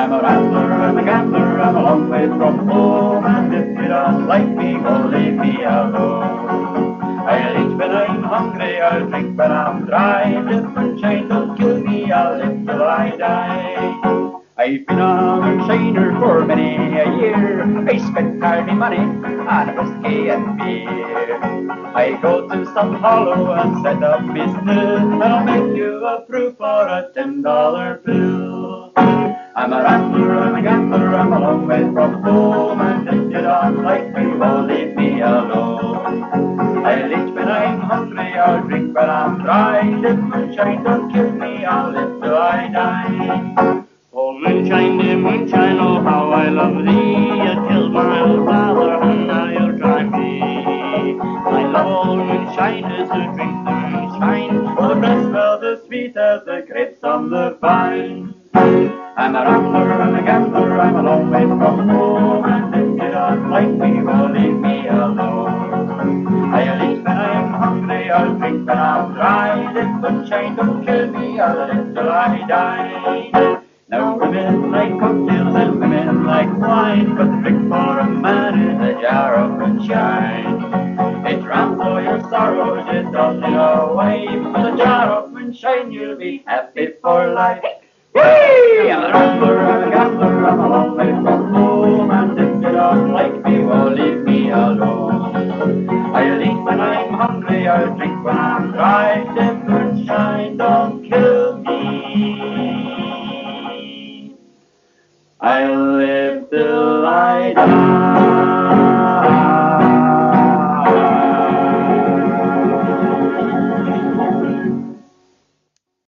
I'm a rambler, I'm a gambler, I'm a long way from home, and if you don't like me, go leave me alone. I'll eat when I'm hungry, I'll drink when I'm dry. If moonshine don't kill me, I'll live till I die. I've been a moonshiner for many a year. I spent hardly money on whiskey and beer. I go to some hollow and set up business, and I'll make you a proof for a $10 bill. I'm a rambler, I'm a gambler, I'm a long way from home, and if you don't like me, well, leave me alone. I'll eat when I'm hungry, I'll drink when I'm dry. If moonshine don't kill me, I'll live till I die. Oh, moonshine, dear moonshine, oh, how I love thee. You killed my old father, and now you'll try me. I love all moonshiners who drink the moonshine, for the breath smells as sweet as the grapes on the vine. I'm a rambler, I'm a gambler, I'm a long way from home, and if you don't like me, well, leave me alone. I'll eat when I'm hungry, I'll drink when I'm dry. If moonshine don't kill me, I'll live till I die. Now women like cocktails and women like wine, but the trick for a man is a jar of moonshine. It drowns all your sorrows, it does it away. With a jar of moonshine, you'll be happy for life. Whee! I'm a rambler, I'm a gambler, I'm a long way from home, and if you don't like me, well, leave me alone. I'll eat when I'm hungry, I'll drink when I'm dry. If moonshine don't kill me, I'll live till I die.